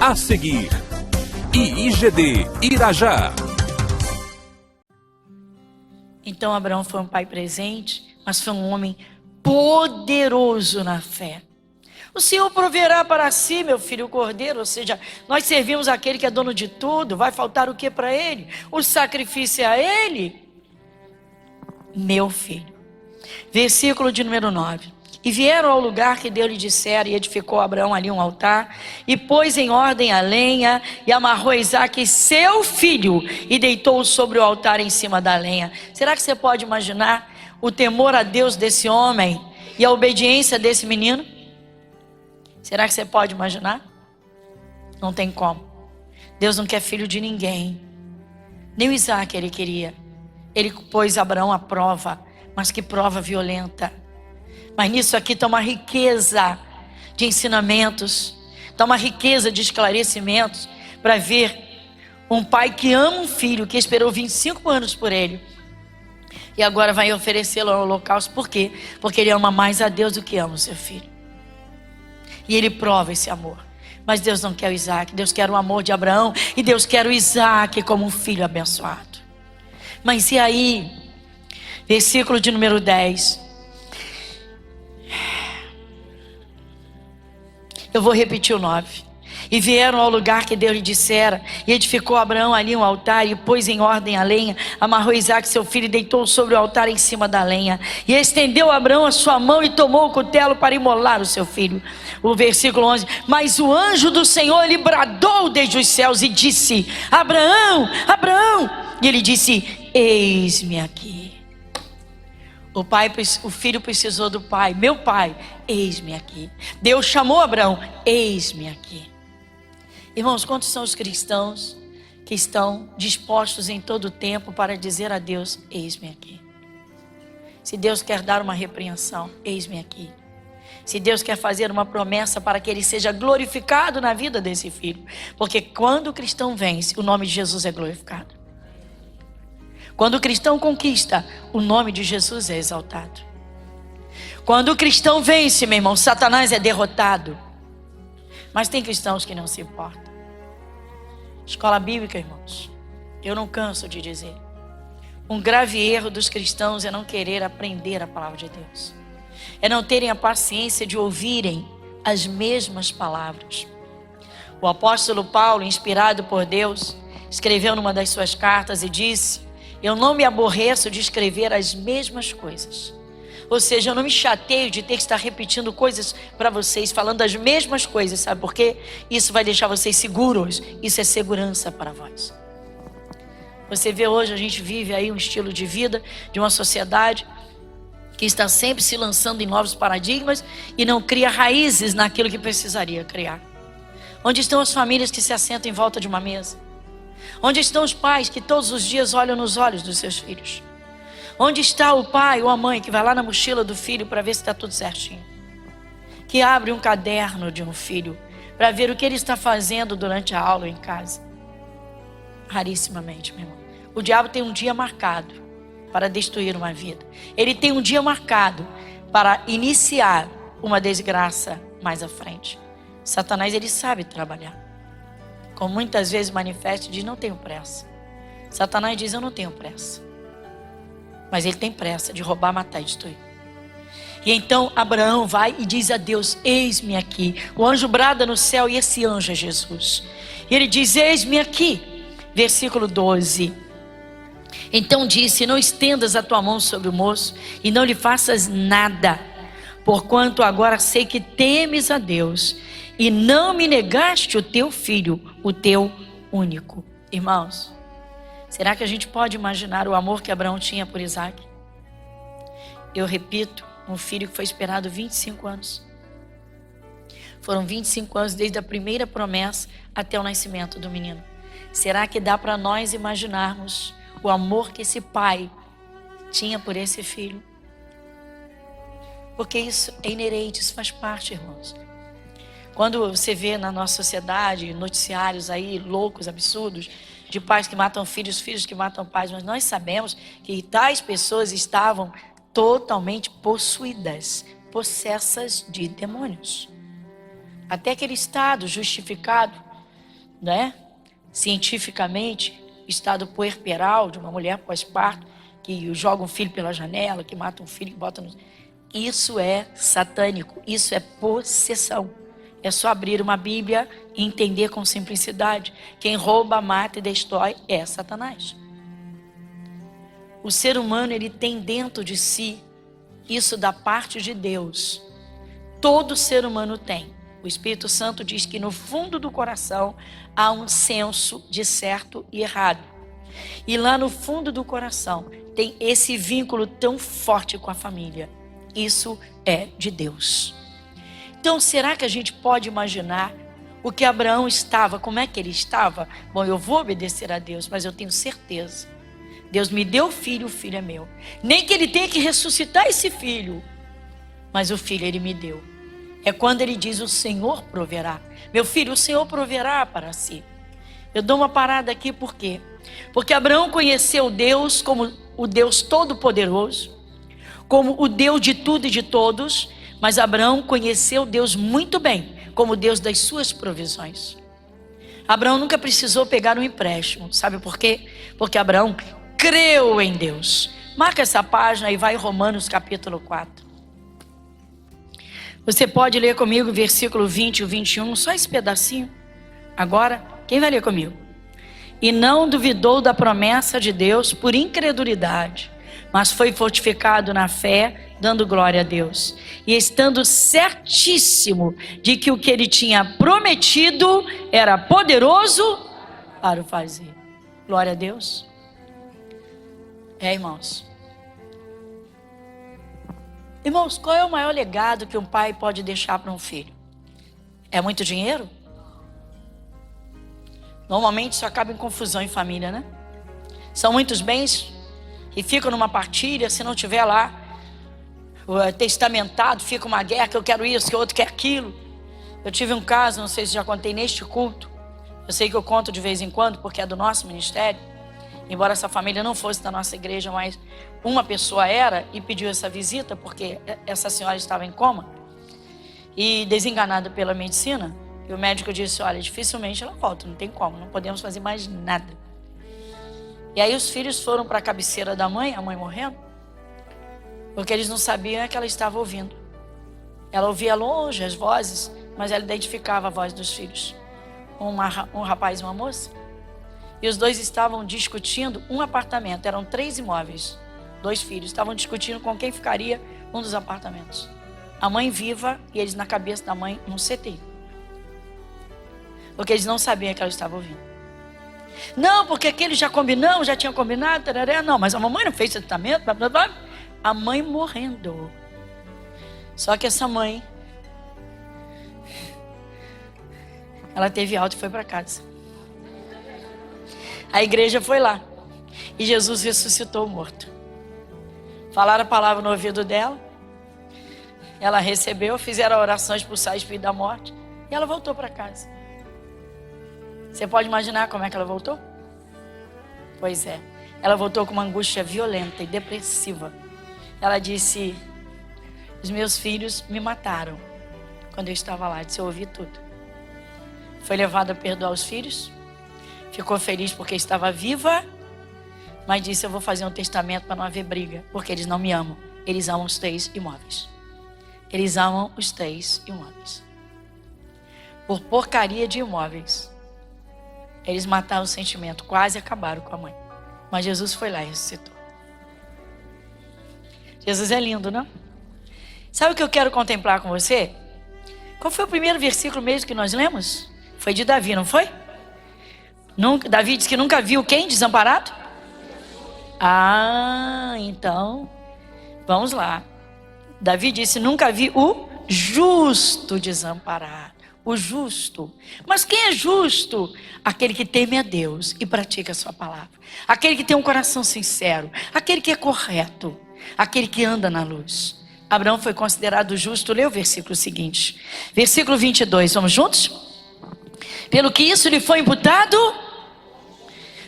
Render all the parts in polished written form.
A seguir, IIGD Irajá. Então Abraão foi um pai presente, mas foi um homem poderoso na fé. O Senhor proverá para si, meu filho, o cordeiro, ou seja, nós servimos aquele que é dono de tudo. Vai faltar o que para ele? O sacrifício é a ele, meu filho. Versículo de número 9. E vieram ao lugar que Deus lhe dissera, e edificou Abraão ali um altar, e pôs em ordem a lenha, e amarrou Isaque, seu filho, e deitou-o sobre o altar em cima da lenha. Será que você pode imaginar o temor a Deus desse homem, e a obediência desse menino? Será que você pode imaginar? Não tem como. Deus não quer filho de ninguém. Nem o Isaque ele queria. Ele pôs Abraão à prova, mas que prova violenta. Mas nisso aqui está uma riqueza de ensinamentos, está uma riqueza de esclarecimentos, para ver um pai que ama um filho, que esperou 25 anos por ele, e agora vai oferecê-lo ao holocausto. Por quê? Porque ele ama mais a Deus do que ama o seu filho. E ele prova esse amor. Mas Deus não quer o Isaque, Deus quer o amor de Abraão, e Deus quer o Isaque como um filho abençoado. Mas e aí? Versículo de número 10. Eu vou repetir o 9. E vieram ao lugar que Deus lhe dissera, e edificou Abraão ali um altar, e pôs em ordem a lenha, amarrou Isaque seu filho, e deitou sobre o altar em cima da lenha. E estendeu Abraão a sua mão, e tomou o cutelo para imolar o seu filho. O versículo 11. Mas o anjo do Senhor lhe bradou desde os céus, e disse: Abraão, Abraão. E ele disse: eis-me aqui. O filho precisou do pai. Meu pai, eis-me aqui. Deus chamou Abraão, eis-me aqui. Irmãos, quantos são os cristãos que estão dispostos em todo o tempo para dizer a Deus: eis-me aqui? Se Deus quer dar uma repreensão, eis-me aqui. Se Deus quer fazer uma promessa para que ele seja glorificado na vida desse filho, porque quando o cristão vence, o nome de Jesus é glorificado. Quando o cristão conquista, o nome de Jesus é exaltado. Quando o cristão vence, meu irmão, Satanás é derrotado. Mas tem cristãos que não se importam. Escola bíblica, irmãos, eu não canso de dizer, um grave erro dos cristãos é não querer aprender a palavra de Deus, é não terem a paciência de ouvirem as mesmas palavras. O apóstolo Paulo, inspirado por Deus, escreveu numa das suas cartas e disse: eu não me aborreço de escrever as mesmas coisas. Ou seja, eu não me chateio de ter que estar repetindo coisas para vocês, falando as mesmas coisas. Sabe por quê? Isso vai deixar vocês seguros. Isso é segurança para vós. Você vê hoje, a gente vive aí um estilo de vida de uma sociedade que está sempre se lançando em novos paradigmas e não cria raízes naquilo que precisaria criar. Onde estão as famílias que se assentam em volta de uma mesa? Onde estão os pais que todos os dias olham nos olhos dos seus filhos? Onde está o pai ou a mãe que vai lá na mochila do filho para ver se está tudo certinho? Que abre um caderno de um filho para ver o que ele está fazendo durante a aula em casa? Rarissimamente, meu irmão. O diabo tem um dia marcado para destruir uma vida. Ele tem um dia marcado para iniciar uma desgraça mais à frente. Satanás, ele sabe trabalhar. Como muitas vezes manifesta e diz: não tenho pressa. Satanás diz: eu não tenho pressa. Mas ele tem pressa de roubar, matar e destruir. E então Abraão vai e diz a Deus: eis-me aqui. O anjo brada no céu, e esse anjo é Jesus. E ele diz: eis-me aqui. Versículo 12. Então disse: não estendas a tua mão sobre o moço, e não lhe faças nada, porquanto agora sei que temes a Deus, e não me negaste o teu filho, o teu único. Irmãos, será que a gente pode imaginar o amor que Abraão tinha por Isaque? Eu repito, um filho que foi esperado 25 anos. Foram 25 anos desde a primeira promessa até o nascimento do menino. Será que dá para nós imaginarmos o amor que esse pai tinha por esse filho? Porque isso é inerente, isso faz parte, irmãos. Quando você vê na nossa sociedade noticiários aí loucos, absurdos, de pais que matam filhos, filhos que matam pais, mas nós sabemos que tais pessoas estavam totalmente possuídas, possessas de demônios. Até aquele estado justificado né? Cientificamente, estado puerperal de uma mulher pós-parto, que joga um filho pela janela, que mata um filho, que bota no... Isso é satânico, isso é possessão. É só abrir uma Bíblia e entender com simplicidade. Quem rouba, mata e destrói é Satanás. O ser humano, ele tem dentro de si isso da parte de Deus. Todo ser humano tem. O Espírito Santo diz que no fundo do coração há um senso de certo e errado. E lá no fundo do coração tem esse vínculo tão forte com a família. Isso é de Deus. Então, será que a gente pode imaginar o que Abraão estava? Como é que ele estava? Bom, eu vou obedecer a Deus, mas eu tenho certeza. Deus me deu filho, o filho é meu. Nem que ele tenha que ressuscitar esse filho, mas o filho ele me deu. É quando ele diz: o Senhor proverá. Meu filho, o Senhor proverá para si. Eu dou uma parada aqui, por quê? Porque Abraão conheceu Deus como o Deus Todo-Poderoso, como o Deus de tudo e de todos, mas Abraão conheceu Deus muito bem, como Deus das suas provisões. Abraão nunca precisou pegar um empréstimo, sabe por quê? Porque Abraão creu em Deus. Marca essa página e vai em Romanos capítulo 4. Você pode ler comigo o versículo 20 e o 21, só esse pedacinho. Agora, quem vai ler comigo? E não duvidou da promessa de Deus por incredulidade, mas foi fortificado na fé, dando glória a Deus. E estando certíssimo de que o que ele tinha prometido era poderoso para o fazer. Glória a Deus. Irmãos. Irmãos, qual é o maior legado que um pai pode deixar para um filho? É muito dinheiro? Normalmente isso acaba em confusão em família, né? São muitos bens e ficam numa partilha. Se não tiver lá testamentado, fica uma guerra, que eu quero isso, que o outro quer aquilo. Eu tive um caso, não sei se já contei neste culto. Eu sei que eu conto de vez em quando, porque é do nosso ministério. Embora essa família não fosse da nossa igreja, mas uma pessoa era e pediu essa visita, porque essa senhora estava em coma e desenganada pela medicina. E o médico disse: olha, dificilmente ela volta, não tem como, não podemos fazer mais nada. E aí os filhos foram para a cabeceira da mãe, a mãe morrendo, porque eles não sabiam que ela estava ouvindo. Ela ouvia longe as vozes, mas ela identificava a voz dos filhos. Um rapaz e uma moça. E os dois estavam discutindo um apartamento. Eram 3 imóveis. 2 filhos estavam discutindo com quem ficaria um dos apartamentos. A mãe viva e eles na cabeça da mãe num CTI. Porque eles não sabiam que ela estava ouvindo. Não, porque aquele já combinou, já tinha combinado. Tarará. Não, mas a mamãe não fez tratamento. Blá, blá, blá. A mãe morrendo. Só que essa mãe, ela teve alta e foi para casa. A igreja foi lá. E Jesus ressuscitou o morto. Falaram a palavra no ouvido dela. Ela recebeu, fizeram a oração, expulsar o espírito da morte. E ela voltou para casa. Você pode imaginar como é que ela voltou? Pois é. Ela voltou com uma angústia violenta e depressiva. Ela disse: os meus filhos me mataram quando eu estava lá. Disse: eu ouvi tudo. Foi levada a perdoar os filhos. Ficou feliz porque estava viva, mas disse: eu vou fazer um testamento para não haver briga, porque eles não me amam. Eles amam os 3 imóveis. Eles amam os 3 imóveis. Por porcaria de imóveis, eles mataram o sentimento, quase acabaram com a mãe. Mas Jesus foi lá e ressuscitou. Jesus é lindo, não? Sabe o que eu quero contemplar com você? Qual foi o primeiro versículo mesmo que nós lemos? Foi de Davi, não foi? Davi disse que nunca viu quem desamparado? Então, vamos lá. Davi disse: nunca vi o justo desamparado. O justo. Mas quem é justo? Aquele que teme a Deus e pratica a sua palavra. Aquele que tem um coração sincero. Aquele que é correto. Aquele que anda na luz. Abraão foi considerado justo. Lê o versículo seguinte. Versículo 22. Vamos juntos? Pelo que isso lhe foi imputado,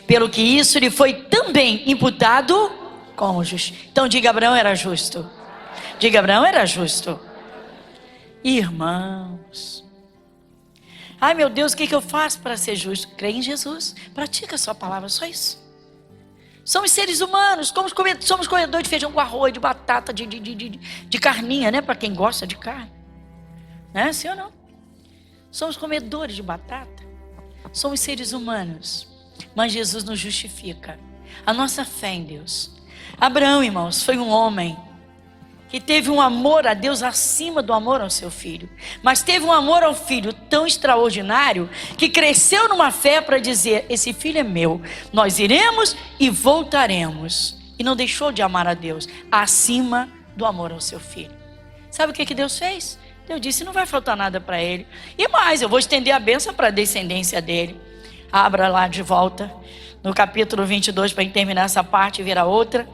pelo que isso lhe foi também imputado como justo. Então diga: Abraão era justo. Diga: Abraão era justo. Irmãos, Ai, meu Deus, o que eu faço para ser justo? Crê em Jesus, pratica a sua palavra, só isso. Somos seres humanos, somos comedores de feijão com arroz, de batata, de carninha, né? Para quem gosta de carne. Né? Sim ou não? Somos comedores de batata. Somos seres humanos, mas Jesus nos justifica. A nossa fé em Deus. Abraão, irmãos, foi um homem que teve um amor a Deus acima do amor ao seu filho. Mas teve um amor ao filho tão extraordinário que cresceu numa fé para dizer: esse filho é meu, nós iremos e voltaremos. E não deixou de amar a Deus acima do amor ao seu filho. Sabe o que Deus fez? Deus disse: não vai faltar nada para ele. E mais, eu vou estender a bênção para a descendência dele. Abra lá de volta no capítulo 22 para terminar essa parte e ver a outra.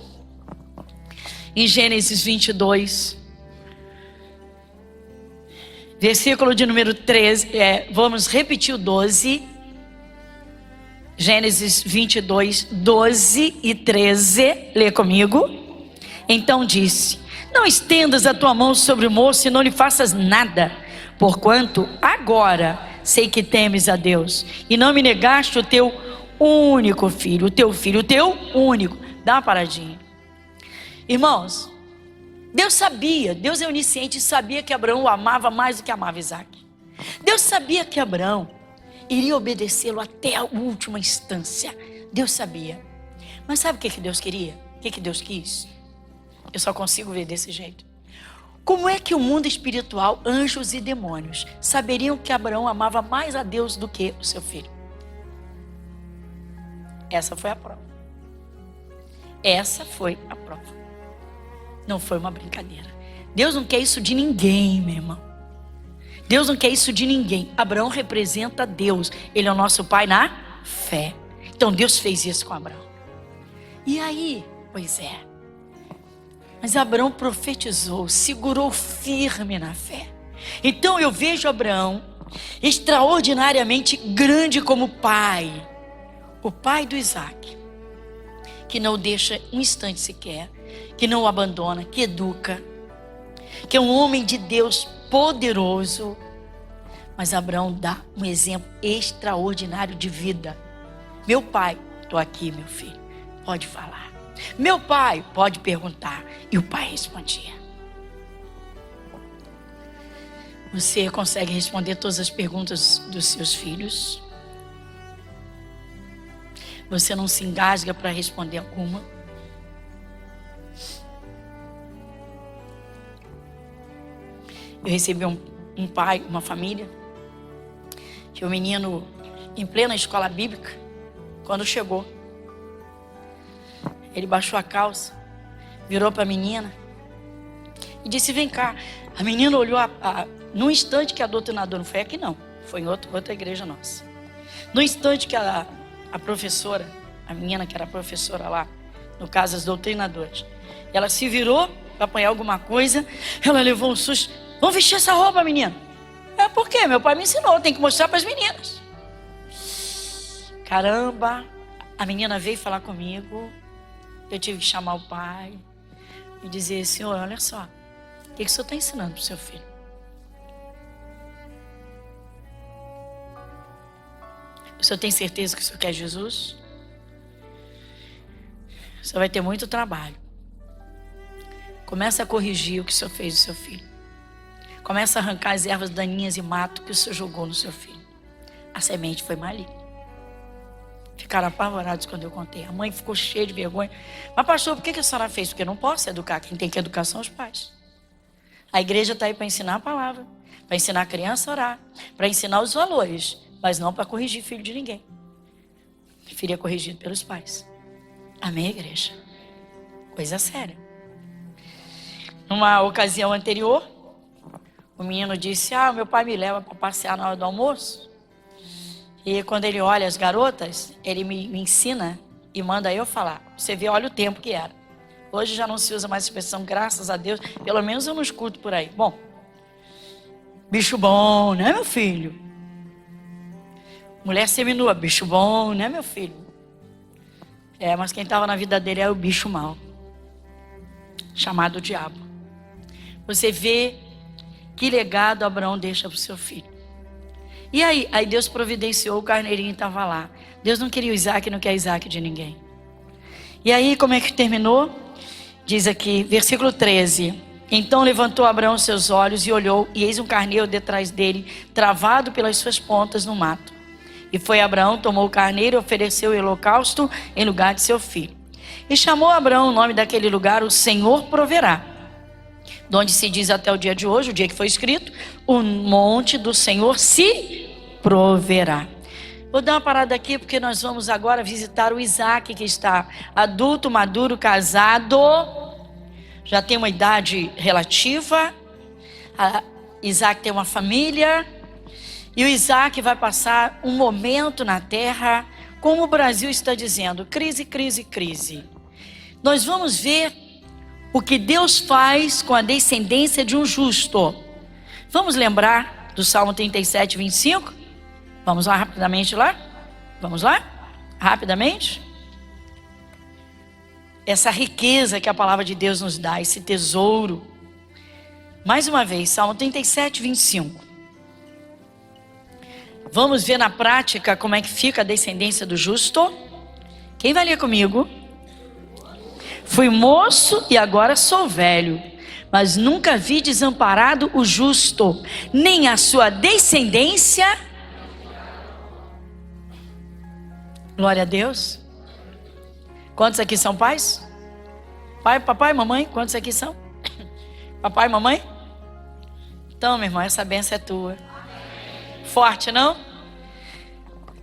Em Gênesis 22, versículo de número 13, vamos repetir o 12. Gênesis 22, 12 e 13, lê comigo. Então disse: não estendas a tua mão sobre o moço e não lhe faças nada, porquanto agora sei que temes a Deus, e não me negaste o teu único filho, o teu único. Dá uma paradinha. Irmãos, Deus sabia, Deus é onisciente e sabia que Abraão o amava mais do que amava Isaac. Deus sabia que Abraão iria obedecê-lo até a última instância. Deus sabia. Mas sabe o que Deus queria? O que Deus quis? Eu só consigo ver desse jeito. Como é que o mundo espiritual, anjos e demônios, saberiam que Abraão amava mais a Deus do que o seu filho? Essa foi a prova. Essa foi a prova. Não foi uma brincadeira. Deus não quer isso de ninguém, meu irmão. Deus não quer isso de ninguém. Abraão representa Deus. Ele é o nosso pai na fé. Então Deus fez isso com Abraão. E aí, pois é. Mas Abraão profetizou, segurou firme na fé. Então eu vejo Abraão extraordinariamente grande como pai. O pai do Isaac. Que não o deixa um instante sequer. Que não o abandona, que educa. Que é um homem de Deus poderoso. Mas Abraão dá um exemplo extraordinário de vida. Meu pai, estou aqui, meu filho, pode falar. Meu pai, pode perguntar. E o pai respondia. Você consegue responder todas as perguntas dos seus filhos? Você não se engasga para responder alguma? Eu recebi um pai, uma família, que o menino, em plena escola bíblica, quando chegou, ele baixou a calça, virou para a menina e disse: vem cá. A menina olhou, no instante que a doutrinadora, não foi aqui não, foi em outra igreja nossa. No instante que a professora, a menina que era professora lá, no caso as doutrinadoras, ela se virou para apanhar alguma coisa, ela levou um susto. Vamos vestir essa roupa, menina. Por quê? Meu pai me ensinou, tem que mostrar para as meninas. Caramba, a menina veio falar comigo. Eu tive que chamar o pai e dizer: senhor, olha só, o que o senhor está ensinando para o seu filho? O senhor tem certeza que o senhor quer Jesus? O senhor vai ter muito trabalho. Começa a corrigir o que o senhor fez do seu filho. Começa a arrancar as ervas daninhas e mato que o senhor jogou no seu filho. A semente foi maligna. Ficaram apavorados quando eu contei. A mãe ficou cheia de vergonha. Mas pastor, por que a senhora fez? Porque eu não posso educar. Quem tem que educar são os pais. A igreja está aí para ensinar a palavra. Para ensinar a criança a orar. Para ensinar os valores. Mas não para corrigir filho de ninguém. Filho é corrigido pelos pais. Amém, igreja? Coisa séria. Numa ocasião anterior, o menino disse: meu pai me leva para passear na hora do almoço. E quando ele olha as garotas, ele me ensina e manda eu falar. Você vê, olha o tempo que era. Hoje já não se usa mais a expressão, graças a Deus. Pelo menos eu não escuto por aí. Bom, bicho bom, né, meu filho? Mulher seminua, bicho bom, né, meu filho? Mas quem estava na vida dele era o bicho mau, chamado diabo. Você vê que legado Abraão deixa para o seu filho. E aí Deus providenciou, o carneirinho estava lá. Deus não queria o Isaac, não quer Isaac de ninguém. E aí, como é que terminou? Diz aqui, versículo 13. Então levantou Abraão seus olhos e olhou, e eis um carneiro detrás dele, travado pelas suas pontas no mato. E foi Abraão, tomou o carneiro e ofereceu o holocausto em lugar de seu filho. E chamou Abraão o nome daquele lugar, o Senhor proverá. De onde se diz até o dia de hoje, o dia que foi escrito, o monte do Senhor se proverá. Vou dar uma parada aqui porque nós vamos agora visitar o Isaac, que está adulto, maduro, casado, já tem uma idade relativa. Isaac tem uma família e o Isaac vai passar um momento na terra, como o Brasil está dizendo, crise, crise, crise. Nós vamos ver o que Deus faz com a descendência de um justo. Vamos lembrar do Salmo 37, 25? Vamos lá rapidamente lá? Vamos lá? Rapidamente? Essa riqueza que a palavra de Deus nos dá, esse tesouro. Mais uma vez, Salmo 37, 25. Vamos ver na prática como é que fica a descendência do justo. Quem vai ler comigo? Fui moço e agora sou velho, mas nunca vi desamparado o justo, nem a sua descendência. Glória a Deus. Quantos aqui são pais? Pai, papai, mamãe, quantos aqui são? Papai, mamãe? Então, meu irmão, essa bênção é tua. Forte, não?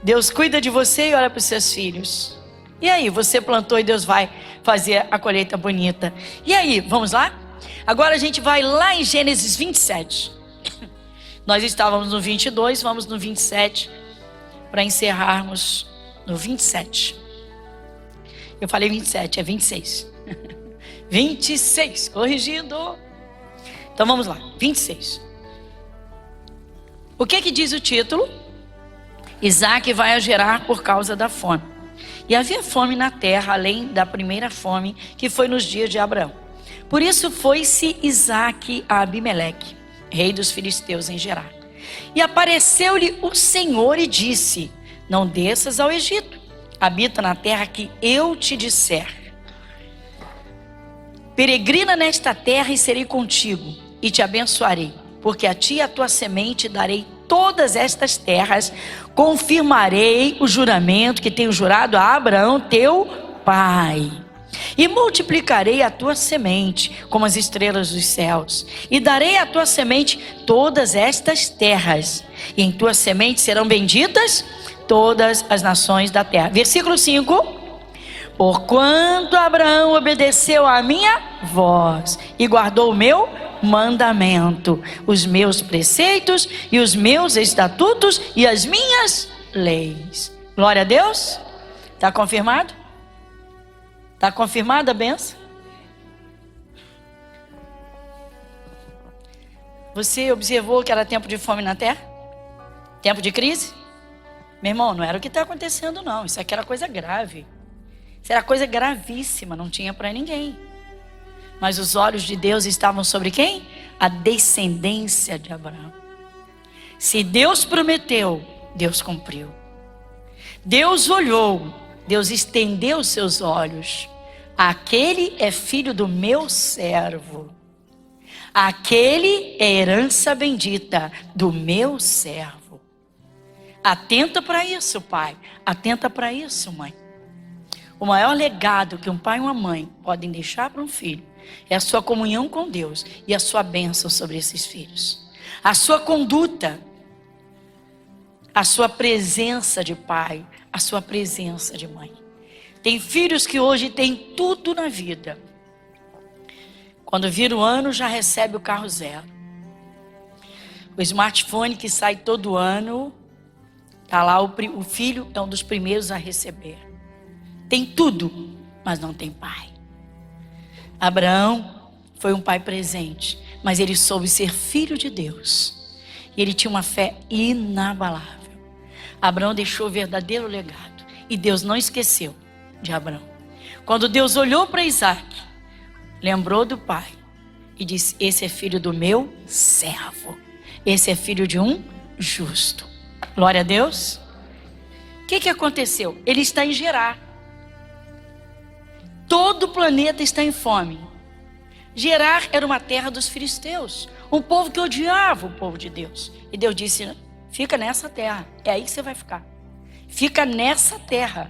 Deus cuida de você e olha para os seus filhos. E aí, você plantou e Deus vai fazer a colheita bonita. E aí, vamos lá? Agora a gente vai lá em Gênesis 27. Nós estávamos no 22, vamos no 27 para encerrarmos no 27. Eu falei 27, é 26. 26, corrigido. Então vamos lá, 26. O que diz o título? Isaac vai a Gerar por causa da fome. E havia fome na terra, além da primeira fome, que foi nos dias de Abraão. Por isso foi-se Isaac a Abimeleque, rei dos filisteus, em Gerar. E apareceu-lhe o Senhor e disse: não desças ao Egito, habita na terra que eu te disser. Peregrina nesta terra e serei contigo, e te abençoarei, porque a ti e a tua semente darei todas estas terras, confirmarei o juramento que tenho jurado a Abraão teu pai, e multiplicarei a tua semente como as estrelas dos céus, e darei à tua semente todas estas terras, e em tua semente serão benditas todas as nações da terra. Versículo 5. Porquanto Abraão obedeceu à minha voz e guardou o meu mandamento, os meus preceitos e os meus estatutos e as minhas leis. Glória a Deus. Está confirmado? Está confirmada a benção? Você observou que era tempo de fome na terra? Tempo de crise? Meu irmão, não era o que está acontecendo não. Isso aqui era coisa grave. Isso era coisa gravíssima, não tinha para ninguém. Mas os olhos de Deus estavam sobre quem? A descendência de Abraão. Se Deus prometeu, Deus cumpriu. Deus olhou, Deus estendeu os seus olhos. Aquele é filho do meu servo. Aquele é herança bendita do meu servo. Atenta para isso, pai. Atenta para isso, mãe. O maior legado que um pai e uma mãe podem deixar para um filho é a sua comunhão com Deus e a sua bênção sobre esses filhos. A sua conduta, a sua presença de pai, a sua presença de mãe. Tem filhos que hoje têm tudo na vida. Quando vira o ano, já recebe o carro zero. O smartphone que sai todo ano, está lá, o filho é um dos primeiros a receber. Tem tudo, mas não tem pai. Abraão foi um pai presente, mas ele soube ser filho de Deus. E ele tinha uma fé inabalável. Abraão deixou o verdadeiro legado. E Deus não esqueceu de Abraão. Quando Deus olhou para Isaac, lembrou do pai e disse: esse é filho do meu servo. Esse é filho de um justo. Glória a Deus. O que aconteceu? Ele está em Gerar. Todo o planeta está em fome. Gerar era uma terra dos filisteus, um povo que odiava o povo de Deus. E Deus disse: fica nessa terra, é aí que você vai ficar. Fica nessa terra.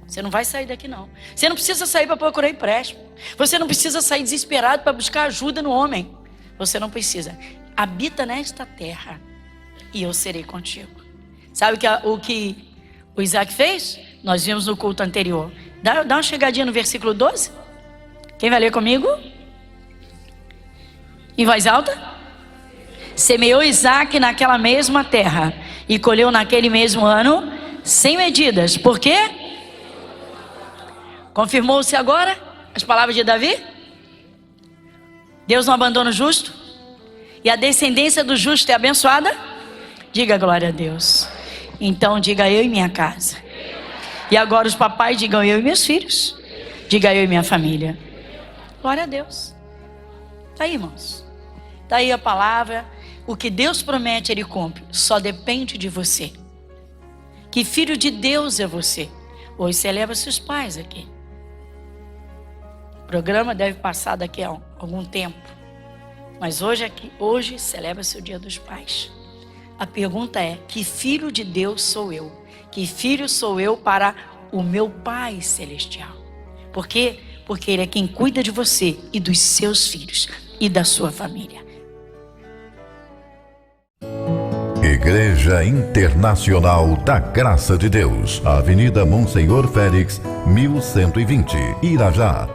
Você não vai sair daqui não. Você não precisa sair para procurar empréstimo. Você não precisa sair desesperado para buscar ajuda no homem. Você não precisa. Habita nesta terra e eu serei contigo. Sabe o que o Isaac fez? Nós vimos no culto anterior. Dá uma chegadinha no versículo 12. Quem vai ler comigo? Em voz alta. Semeou Isaac naquela mesma terra e colheu naquele mesmo ano sem medidas. Por quê? Confirmou-se agora as palavras de Davi? Deus não abandona o justo? E a descendência do justo é abençoada? Diga glória a Deus. Então diga: eu e minha casa. E agora os papais digam: eu e meus filhos. Diga: eu e minha família. Glória a Deus. Está aí, irmãos. Está aí a palavra. O que Deus promete, Ele cumpre. Só depende de você. Que filho de Deus é você? Hoje celebra seus pais aqui. O programa deve passar daqui a algum tempo. Mas hoje celebra-se o Dia dos Pais. A pergunta é: que filho de Deus sou eu? Que filho sou eu para o meu Pai Celestial? Por quê? Porque Ele é quem cuida de você e dos seus filhos e da sua família. Igreja Internacional da Graça de Deus, Avenida Monsenhor Félix, 1120, Irajá.